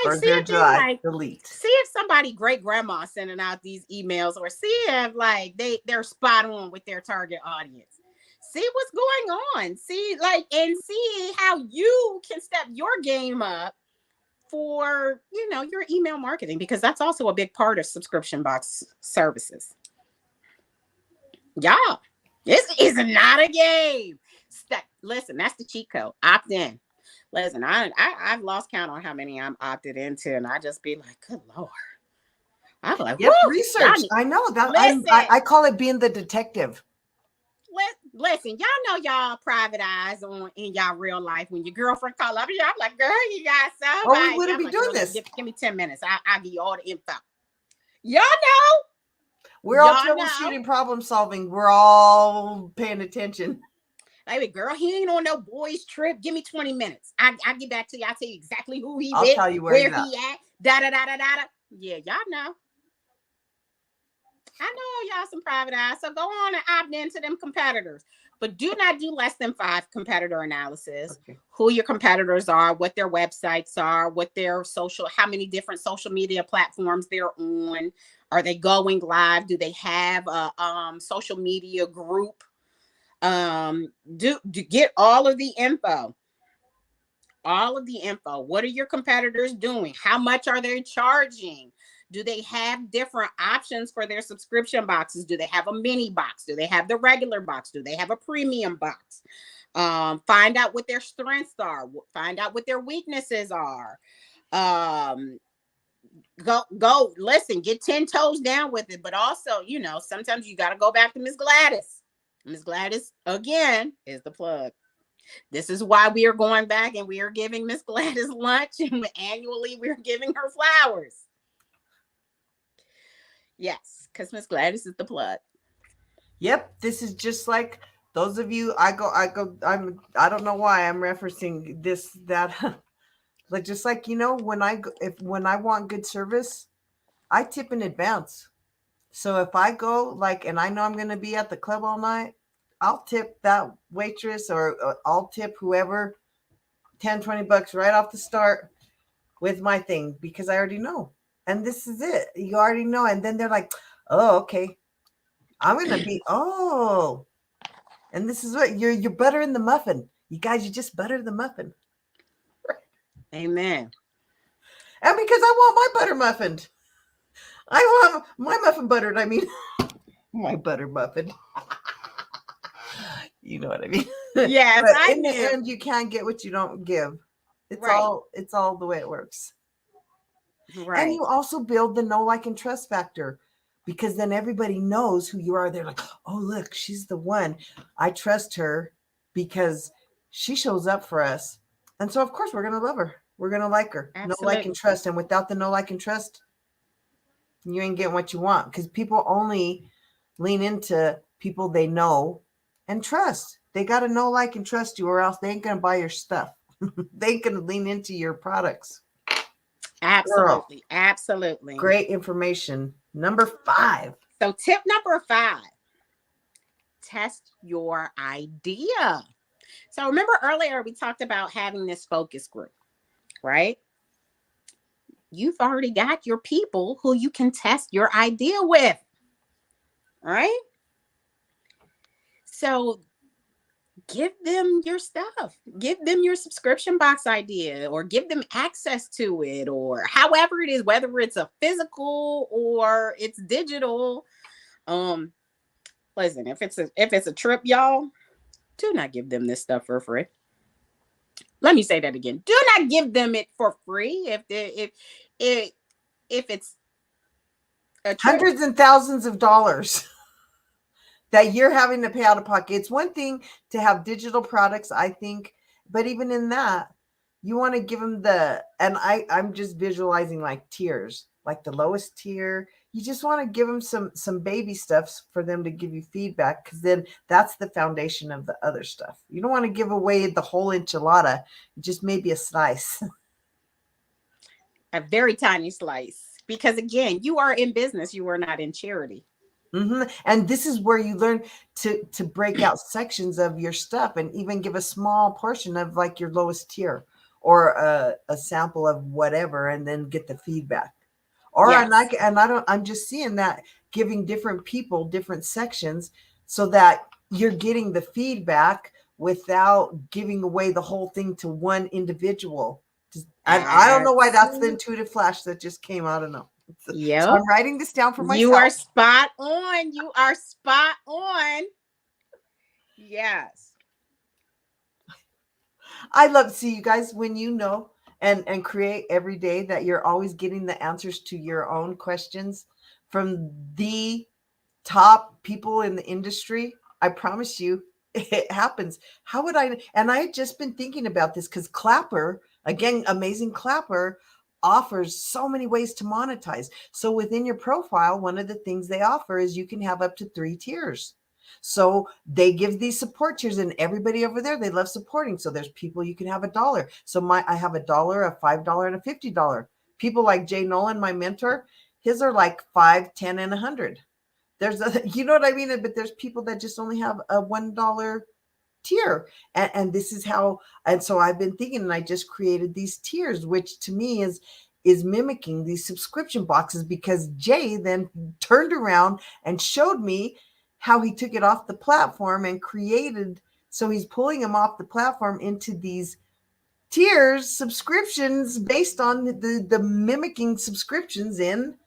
Like, see if like delete. See if somebody great grandma sending out these emails, or see if like they're spot on with their target audience. See what's going on. See how you can step your game up for your email marketing, because that's also a big part of subscription box services. Y'all, this is not a game. Listen, that's the cheat code. Opt in. Listen, I've lost count on how many I'm opted into, and I just be like, good Lord. I'm like, research. I know that. I call it being the detective. Listen, y'all know y'all private eyes in y'all real life. When your girlfriend call up, I'm like, girl, you got something. Oh, we wouldn't be doing this. Give me 10 minutes. I'll give you all the info. Y'all know. We're all troubleshooting, problem solving. We're all paying attention. Like, girl, he ain't on no boys trip. Give me 20 minutes. I'll get back to you. I'll tell you exactly who he with. I'll tell you where he at. Da. Yeah, y'all know. I know y'all some private eyes. So go on and opt into them competitors. But do not do less than 5 competitor analysis. Okay. Who your competitors are, what their websites are, what their how many different social media platforms they're on. Are they going live? Do they have a social media group? Do get all of the info. What are your competitors doing? How much are they charging? Do they have different options for their subscription boxes? Do they have a mini box? Do they have the regular box? Do they have a premium box? Find out what their strengths are. Find out what their weaknesses are. Go listen, get 10 toes down with it. But also, sometimes you got to go back to Miss Gladys. Miss Gladys, again, is the plug. This is why we are going back and we are giving Miss Gladys lunch, and annually we're giving her flowers. Yes, because Miss Gladys is the plug. Yep, this is just like those of you. I don't know why I'm referencing that. Like, just like, when I want good service, I tip in advance. So if I go and I know I'm going to be at the club all night, I'll tip that waitress or I'll tip whoever $10-20 right off the start with my thing, because I already know. And this is it. You already know. And then they're like, oh, okay. I'm going to be, and this is what you're buttering the muffin. You guys, you just butter the muffin. Amen. And because I want my butter muffined. I want my muffin buttered. I mean, My butter muffin. You know what I mean? Yes, But I in the do. end, you can't get what you don't give. Right. It's all the way it works. And Right. you also build the know, like, and trust factor, because then everybody knows who you are. They're like, oh, look, she's the one. I trust her because she shows up for us. And so, of course, we're going to love her. We're going to like her. Know, like, and Absolutely. trust. And without the know, like, and trust, you ain't getting what you want, because people only lean into people they know and trust. They got to know, like, and trust you, or else they ain't going to buy your stuff. They ain't going to lean into your products. Girl, Absolutely. Absolutely. great information. Number 5. So, tip number 5, test your idea. So, remember earlier we talked about having this focus group, right? You've already got your people who you can test your idea with, right? So, give them your stuff, give them your subscription box idea, or give them access to it, or however it is, whether it's a physical or it's digital. Listen, if it's a trip, y'all, do not give them this stuff for free. Let me say that again. Do not give them it for free if it's a trip. Hundreds and thousands of dollars that you're having to pay out of pocket. It's one thing to have digital products, I think, but even in that, you want to give them I'm just visualizing like tiers, like the lowest tier. You just want to give them some baby stuff for them to give you feedback, because then that's the foundation of the other stuff. You don't want to give away the whole enchilada, just maybe a slice. A very tiny slice, because again, you are in business, you are not in charity. Mm-hmm. And this is where you learn to break out sections of your stuff, and even give a small portion of like your lowest tier, or a sample of whatever, and then get the feedback. Or Yes. I'm just seeing that, giving different people different sections, so that you're getting the feedback without giving away the whole thing to one individual. And I don't know why that's the intuitive flash that just came out. I don't know. Yep. So I'm writing this down for myself. You are spot on. You are spot on. Yes. I love to see you guys, when you know and create every day, that you're always getting the answers to your own questions from the top people in the industry. I promise you, it happens. How would I? And I had just been thinking about this, because Clapper, again, amazing Clapper, offers so many ways to monetize. So within your profile, one of the things they offer is you can have up to 3 tiers. So they give these support tiers, and everybody over there, they love supporting. So there's people you can have $1. So I have $1, a $5, and a $50. People like Jay Nolan, my mentor, his are like 5, 10, and 100. There's you know what I mean? But there's people that just only have a $1 tier. And this is how, and so I've been thinking, and I just created these tiers, which to me is mimicking these subscription boxes, because Jay then turned around and showed me how he took it off the platform and created, so he's pulling them off the platform into these tiers, subscriptions, based on the mimicking subscriptions in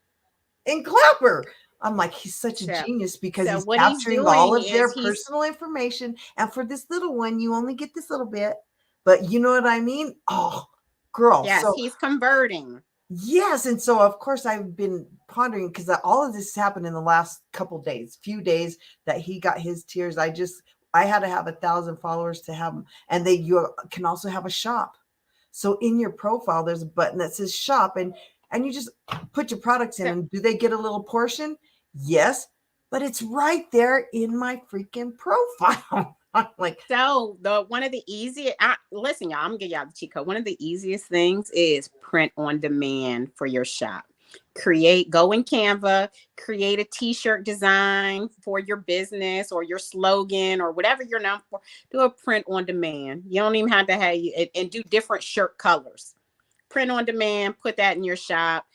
Clapper. I'm like, he's such a genius, because So he's what he's capturing all doing of their is personal information. And for this little one, you only get this little bit, but you know what I mean? Oh, girl. Yes, So he's converting. yes. And so, of course, I've been pondering, because all of this happened in the last few days that he got his tiers. I had to have 1,000 followers to have them. And you can also have a shop. So in your profile, there's a button that says shop, and you just put your products in. And do they get a little portion? Yes, but it's right there in my freaking profile. I'm like, so one of the easiest, listen, y'all, I'm gonna give y'all the cheat code. One of the easiest things is print on demand for your shop. Go in Canva, create a t-shirt design for your business or your slogan or whatever you're known for. Do a print on demand. You don't even have to have and do different shirt colors. Print on demand, put that in your shop.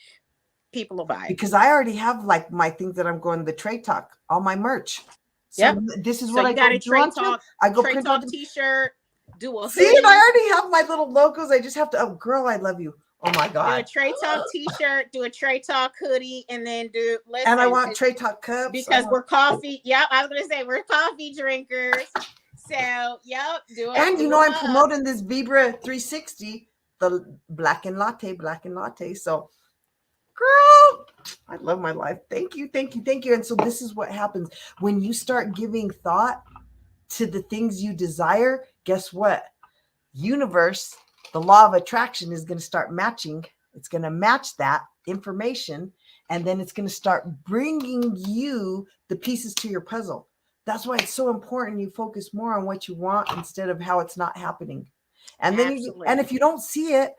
People will buy it. Because I already have like my things that I'm going, the Trade Talk, all my merch. So this is what I got a Trade Talk. I go print on t-shirt. Do a see, and I already have my little logos. I just have to. Oh, girl, I love you. Oh my Do a God. Trey Talk t-shirt, do a Trey Talk hoodie, and then And I listen, want Trey Talk cups. because we're coffee. Yep, I was gonna say we're coffee drinkers. So yep, And do I'm them up. promoting this Vibra 360, the black and latte. So, girl, I love my life. Thank you. And so this is what happens when you start giving thought to the things you desire. Guess what? Universe, the law of attraction is going to start matching. It's going to match that information, and then it's going to start bringing you the pieces to your puzzle. That's why it's so important you focus more on what you want instead of how it's not happening. And then and if you don't see it,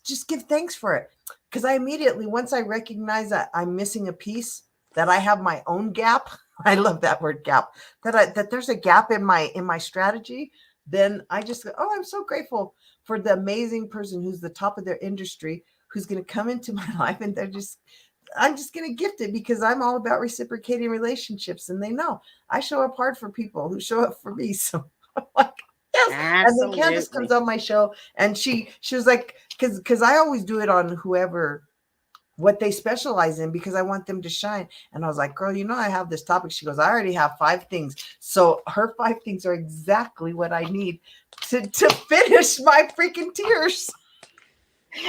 just give thanks for it. Because I immediately, once I recognize that I'm missing a piece, that I have my own gap, I love that word gap, that there's a gap in my strategy, then I just go, oh, I'm so grateful for the amazing person who's the top of their industry, who's going to come into my life, and I'm just going to gift it, because I'm all about reciprocating relationships, and they know I show up hard for people who show up for me. So I'm like, yes. Absolutely. And then Candace comes on my show, and she was like, because I always do it on whoever, what they specialize in, because I want them to shine. And I was like, girl, I have this topic. She goes, I already have 5 things. So her 5 things are exactly what I need to finish my freaking tears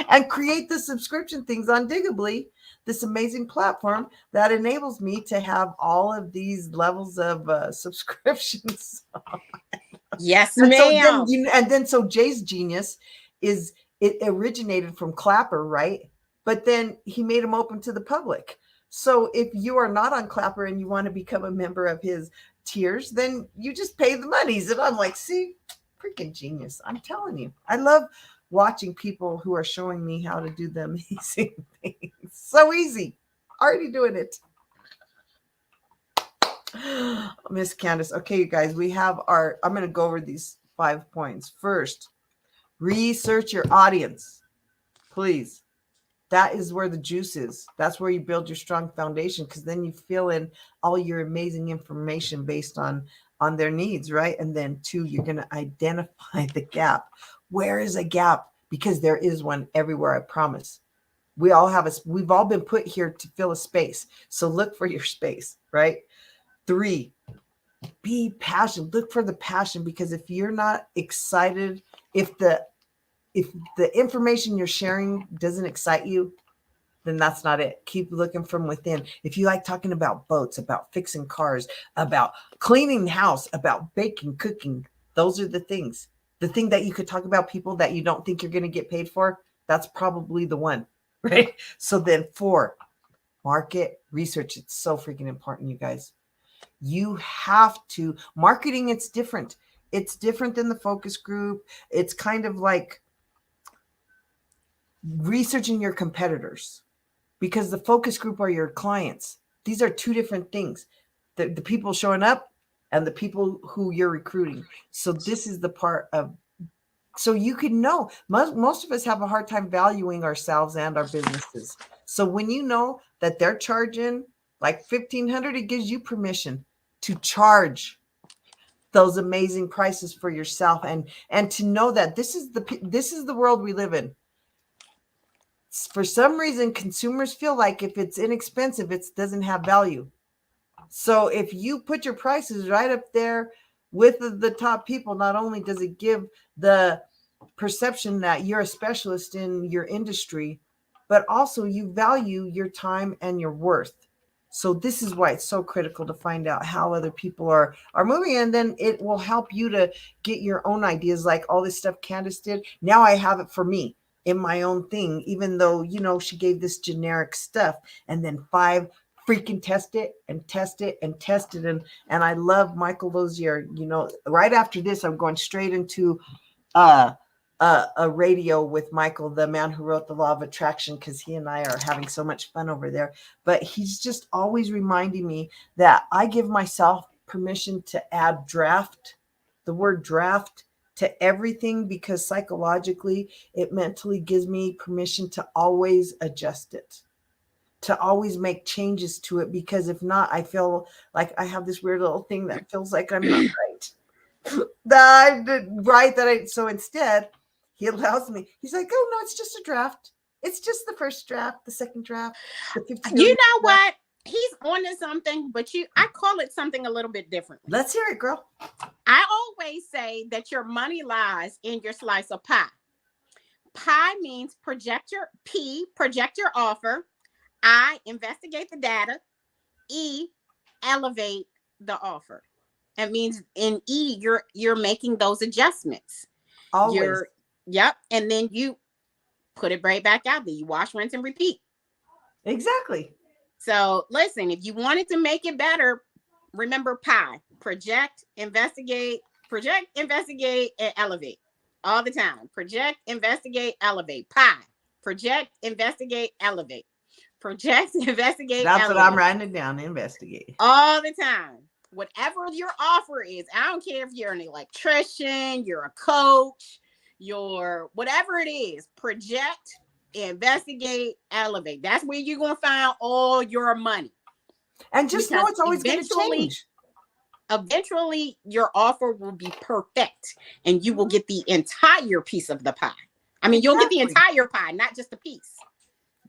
and create the subscription things on Digably, this amazing platform that enables me to have all of these levels of subscriptions. Yes, and ma'am. So Jay's genius is, it originated from Clapper, right? But then he made them open to the public. So if you are not on Clapper and you want to become a member of his tiers, then you just pay the monies. And I'm like, see, freaking genius. I'm telling you, I love watching people who are showing me how to do the amazing things. So easy. Already doing it. Miss Candace. Okay, you guys, we have I'm going to go over these 5 points. First, research your audience, please. That is where the juice is. That's where you build your strong foundation, because then you fill in all your amazing information based on their needs, right? And then 2, you're going to identify the gap. Where is a gap? Because there is one everywhere, I promise. We've all been put here to fill a space. So look for your space, right? 3, be passionate. Look for the passion, because if you're not excited, if the information you're sharing doesn't excite you, then that's not it. Keep looking from within. If you like talking about boats, about fixing cars, about cleaning the house, about baking, cooking, those are the things. The thing that you could talk about people that you don't think you're going to get paid for, that's probably the one, right? So then 4, market research. It's so freaking important, you guys. You have to. Marketing, it's different. It's different than the focus group. It's kind of like researching your competitors, because the focus group are your clients. These are 2 different things. The people showing up and the people who you're recruiting. So this is the part of, so you can know, most of us have a hard time valuing ourselves and our businesses. So when you know that they're charging like $1,500, it gives you permission to charge those amazing prices for yourself, and to know that this is the world we live in. For some reason, consumers feel like if it's inexpensive, it doesn't have value. So if you put your prices right up there with the top people, not only does it give the perception that you're a specialist in your industry, but also you value your time and your worth. So this is why it's so critical to find out how other people are moving, and then it will help you to get your own ideas, like all this stuff Candace did. Now I have it for me in my own thing, even though, she gave this generic stuff, and then 5, freaking test it and test it and test it. And I love Michael Lozier. Right after this, I'm going straight into a radio with Michael, the man who wrote The Law of Attraction, because he and I are having so much fun over there. But he's just always reminding me that I give myself permission to add the word draft, to everything, because psychologically it mentally gives me permission to always adjust it, to always make changes to it, because if not, I feel like I have this weird little thing that feels like I'm not right. So instead, he allows me. He's like, oh no, it's just a draft. It's just the first draft, the second draft, the 50 You billion know draft. what? He's onto something, but I call it something a little bit differently. Let's hear it, girl. I always say that your money lies in your slice of pie. Pie means project your offer. I, investigate the data. E, elevate the offer. That means in E, you're making those adjustments. Always. Yep. And then you put it right back out there. You wash, rinse, and repeat. Exactly. So listen, if you wanted to make it better, remember pie. Project, investigate, and elevate. All the time. Project, investigate, elevate. Pie. Project, investigate, elevate. Project, investigate, That's elevate. what I'm writing down. Investigate. All the time. Whatever your offer is, I don't care if you're an electrician, you're a coach, you're whatever it is, project, investigate, elevate. That's where you're going to find all your money. And just know it's always going to change. Eventually, your offer will be perfect and you will get the entire piece of the pie. I mean, you'll get the entire pie, not just a piece.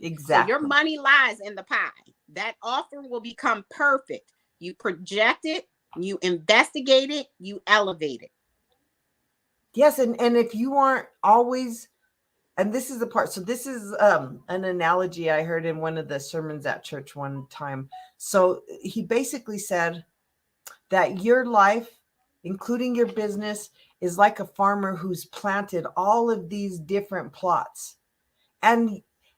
Exactly. So your money lies in the pie. That offer will become perfect. You project it, you investigate it, you elevate it. Yes, and if you aren't always, and this is the part, so this is an analogy I heard in one of the sermons at church one time. So he basically said that your life, including your business, is like a farmer who's planted all of these different plots.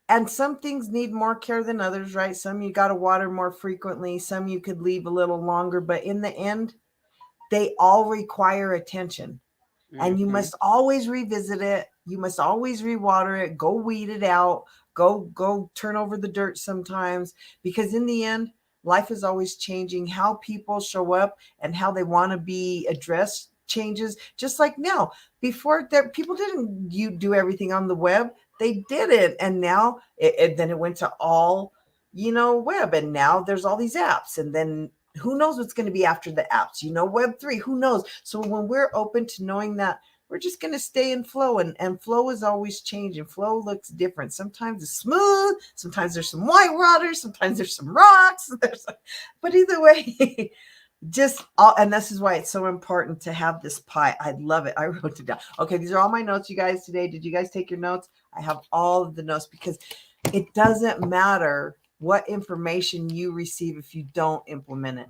And some things need more care than others, right? Some you got to water more frequently. Some you could leave a little longer. But in the end, they all require attention. And you must always revisit it. You must always rewater it. Go weed it out. Go turn over the dirt sometimes. Because in the end, life is always changing. How people show up and how they want to be addressed changes. Just like now. Before, people didn't do everything on the web. They did it, and now then it went to all, web, and now there's all these apps, and then who knows what's going to be after the apps? Web3, who knows? So when we're open to knowing that, we're just going to stay in flow, and flow is always changing. Flow looks different. Sometimes it's smooth, sometimes there's some white water, sometimes there's some rocks. But either way. And this is why it's so important to have this pie. I love it. I wrote it down. Okay, these are all my notes, you guys, today. Did you guys take your notes? I have all of the notes because it doesn't matter what information you receive if you don't implement it.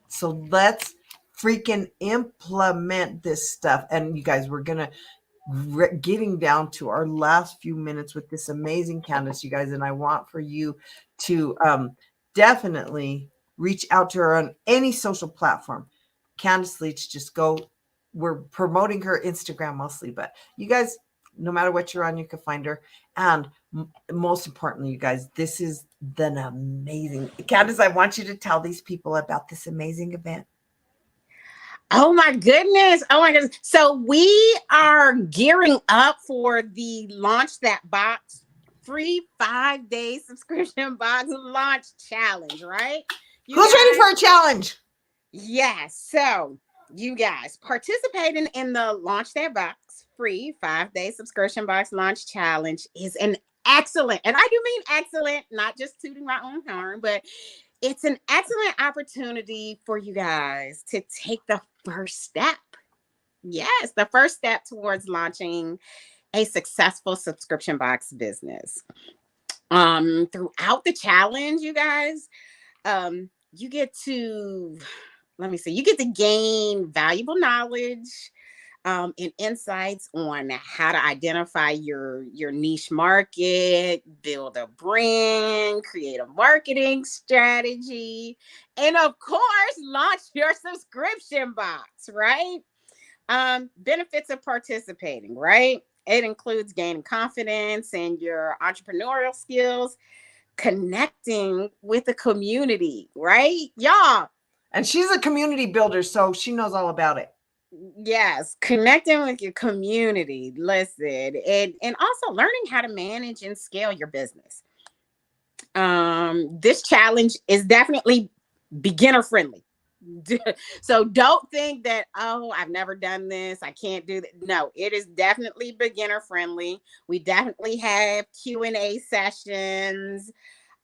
So let's freaking implement this stuff. And you guys, we're going to getting down to our last few minutes with this amazing Candace, you guys. And I want for you to definitely reach out to her on any social platform. Candace Leach, just go. We're promoting her Instagram mostly, but you guys, no matter what you're on, you can find her. And most importantly, you guys, this is an amazing. Candace, I want you to tell these people about this amazing event. Oh my goodness. So we are gearing up for the Launch That Box free 5-day subscription box launch challenge, right? Who's ready for a challenge? Yes. So you guys participating in the Launch That Box free 5-day subscription box launch challenge is an excellent, and I do mean excellent, not just tooting my own horn, but it's an excellent opportunity for you guys to take the first step. Yes, the first step towards launching a successful subscription box business. Throughout the challenge, you guys, you get to gain valuable knowledge and insights on how to identify your niche market, build a brand, create a marketing strategy, and of course, launch your subscription box, right? Benefits of participating, right? It includes gaining confidence in your entrepreneurial skills, connecting with the community, right? Y'all. And she's a community builder, so she knows all about it. Yes, connecting with your community, listen, and also learning how to manage and scale your business. This challenge is definitely beginner friendly. So don't think that, oh, I've never done this, I can't do that. No, it is definitely beginner friendly. We definitely have Q&A sessions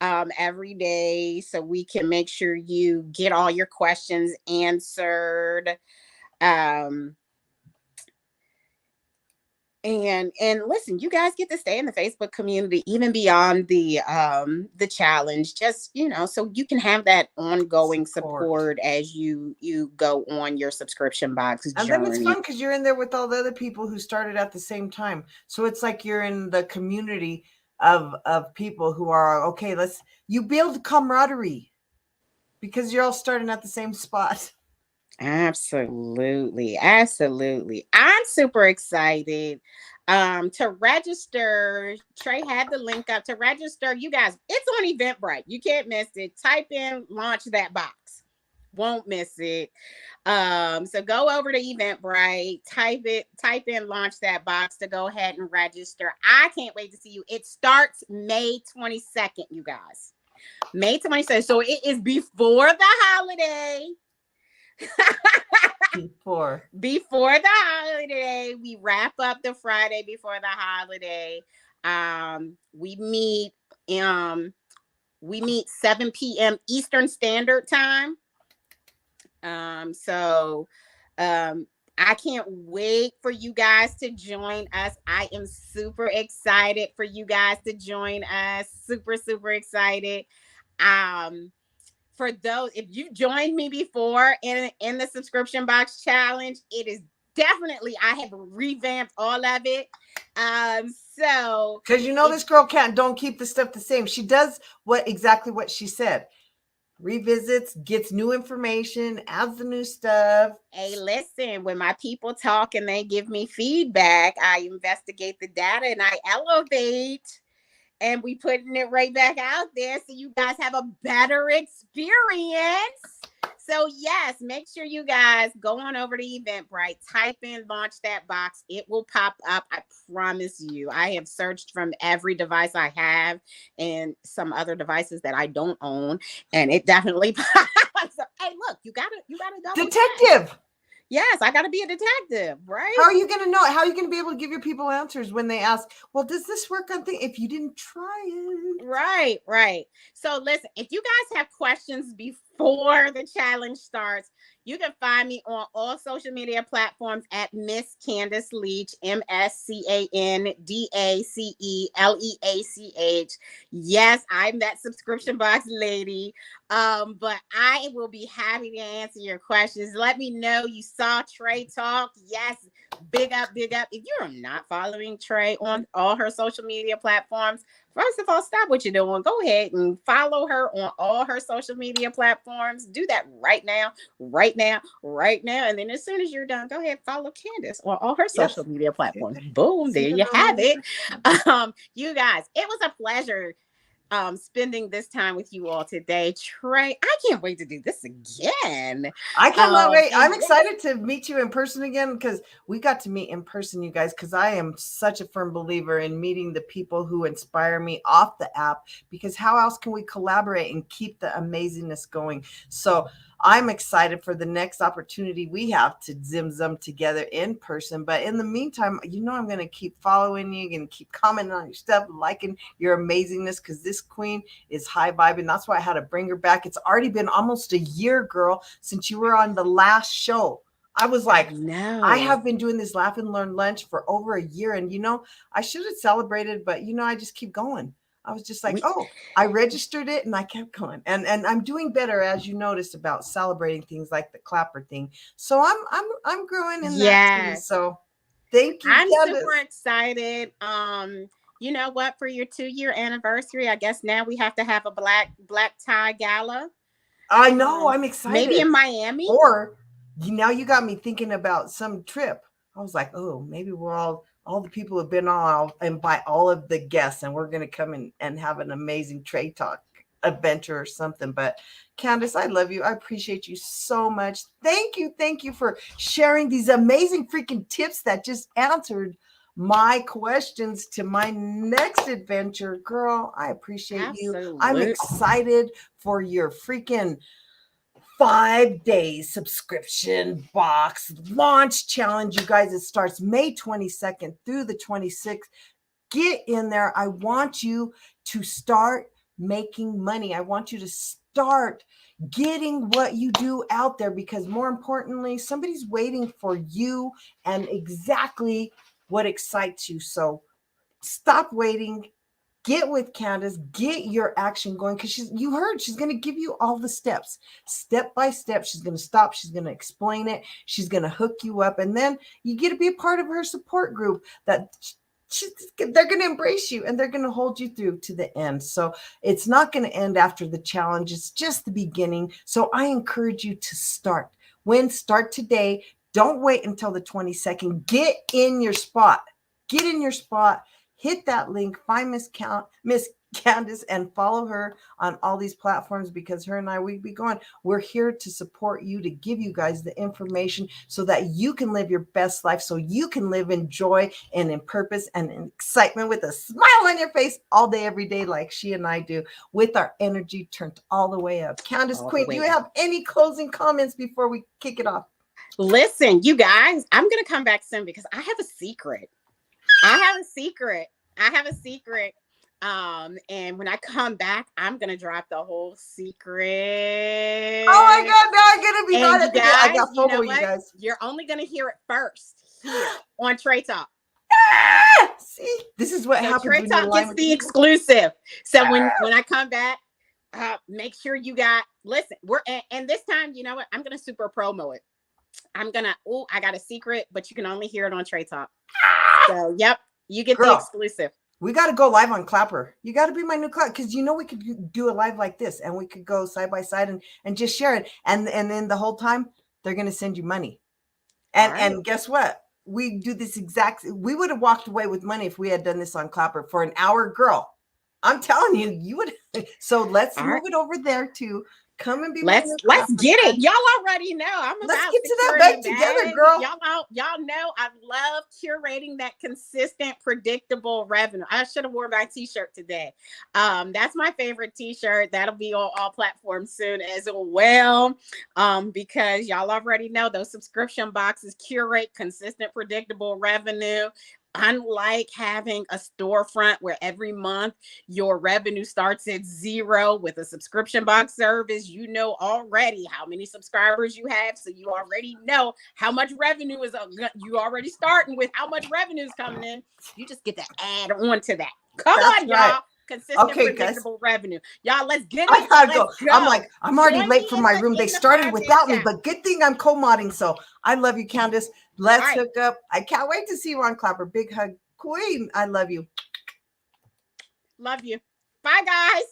every day, so we can make sure you get all your questions answered. Um, and listen, you guys get to stay in the Facebook community even beyond the challenge, just, so you can have that ongoing support as you go on your subscription box And then it's journey. fun because you're in there with all the other people who started at the same time. So it's like you're in the community of people who are okay. You build camaraderie because you're all starting at the same spot. Absolutely. Absolutely. I'm super excited to register. Trey had the link up to register. You guys, it's on Eventbrite. You can't miss it. Type in launch that box. Won't miss it. So go over to Eventbrite, type in launch that box to go ahead and register. I can't wait to see you. It starts May 22nd, you guys. May 22nd. So it is before the holiday. before the holiday. We wrap up the Friday before the holiday. We meet 7 p.m. Eastern Standard Time. I can't wait for you guys to join us. I am super excited for you guys to join us. Super, super excited. For those, if you've joined me before in the subscription box challenge, it is definitely, I have revamped all of it. So because this girl don't keep the stuff the same. She does exactly what she said. Revisits, gets new information, adds the new stuff. Hey, listen, when my people talk and they give me feedback, I investigate the data and I elevate. And we putting it right back out there so you guys have a better experience. So yes, make sure you guys go on over to Eventbrite, type in launch that box. It will pop up. I promise you. I have searched from every device I have and some other devices that I don't own. And it definitely pops up. Hey, look, you gotta go. Detective. Yes, I got to be a detective, right? How are you going to know? How are you going to be able to give your people answers when they ask, well, does this work on things if you didn't try it? Right. So listen, if you guys have questions before the challenge starts, you can find me on all social media platforms at Miss Candace Leach, MSCANDACELEACH. Yes, I'm that subscription box lady. But I will be happy to answer your questions. Let me know you saw Trey talk. Yes, big up. If you're not following Trey on all her social media platforms, first of all, stop what you're doing. Go ahead and follow her on all her social media platforms. Do that right now. And then as soon as you're done, go ahead and follow Candace on all her social media platforms. Boom, there you have it. You guys, it was a pleasure spending this time with you all today. Trey, I can't wait to do this again. I cannot wait. I'm excited to meet you in person again because we got to meet in person, you guys, because I am such a firm believer in meeting the people who inspire me off the app, because how else can we collaborate and keep the amazingness going? So I'm excited for the next opportunity we have to zim together in person. But in the meantime, I'm going to keep following you and keep commenting on your stuff, liking your amazingness, because this queen is high vibing. That's why I had to bring her back. It's already been almost a year, girl, since you were on the last show. I was like, no, I have been doing this Laugh and Learn Lunch for over a year. And, I should have celebrated, but, I just keep going. I was just like, I registered it and I kept going. And I'm doing better, as you noticed, about celebrating things like the clapper thing. So I'm growing in that too. So thank you. I'm Candace. super excited. You know what? For your 2-year anniversary, I guess now we have to have a black tie gala. I know. I'm excited. Maybe in Miami. Or now you got me thinking about some trip. I was like, maybe we're all the people who have been on, I'll invite all of the guests and we're going to come in and have an amazing trade talk adventure or something. But Candace, I love you. I appreciate you so much. Thank you for sharing these amazing freaking tips that just answered my questions to my next adventure. Girl, I appreciate you. I'm excited for your freaking 5 days subscription box launch challenge. You guys, it starts May 22nd through the 26th. Get in there. I want you to start making money. I want you to start getting what you do out there, because more importantly, somebody's waiting for you and exactly what excites you. So stop waiting. Get with Candace, get your action going, because you heard she's going to give you all the steps, step by step. She's going to stop. She's going to explain it. She's going to hook you up. And then you get to be a part of her support group that they're going to embrace you and they're going to hold you through to the end. So it's not going to end after the challenge. It's just the beginning. So I encourage you to start. Start today. Don't wait until the 22nd. Get in your spot. Get in your spot. Hit that link, find Miss Candace, and follow her on all these platforms, because her and I, we be going. We're here to support you, to give you guys the information so that you can live your best life, so you can live in joy and in purpose and in excitement with a smile on your face all day, every day, like she and I do, with our energy turned all the way up. Candace Queen, do you have any closing comments before we kick it off? Listen, you guys, I'm going to come back soon because I have a secret. And when I come back, I'm gonna drop the whole secret. Oh my God, now I'm gonna be mad at the guys. I got FOMO, you guys. You're only gonna hear it first here on Trey Talk. See, this is what happens. Trey Talk gets the exclusive. So when I come back, make sure you listen. And this time, you know what? I'm gonna super promo it. I got a secret, but you can only hear it on Trey Talk. So, yep, you get the exclusive. We got to go live on Clapper. You got to be my new client, because we could do a live like this, and we could go side by side and just share it. And then the whole time they're going to send you money. And guess what? We do this we would have walked away with money if we had done this on Clapper for an hour, girl. I'm telling you, you would. So let's move it over there too. Come and be. Let's get it. Y'all already know. Let's get to that bag together, girl. Y'all know I love curating that consistent, predictable revenue. I should have worn my t-shirt today. That's my favorite t-shirt. That'll be on all platforms soon as well. Because y'all already know those subscription boxes curate consistent, predictable revenue. Unlike having a storefront where every month your revenue starts at zero, with a subscription box service, you know already how many subscribers you have. So you already know how much revenue you already starting with how much revenue is coming in. You just get to add on to that. Come on, y'all. Consistent, predictable revenue. Y'all, let's get it. I gotta go. I'm already late for my room. They started without me, but good thing I'm co-modding. So I love you, Candace. Let's hook up. I can't wait to see you on Clapper. Big hug, Queen. I love you. Love you. Bye, guys.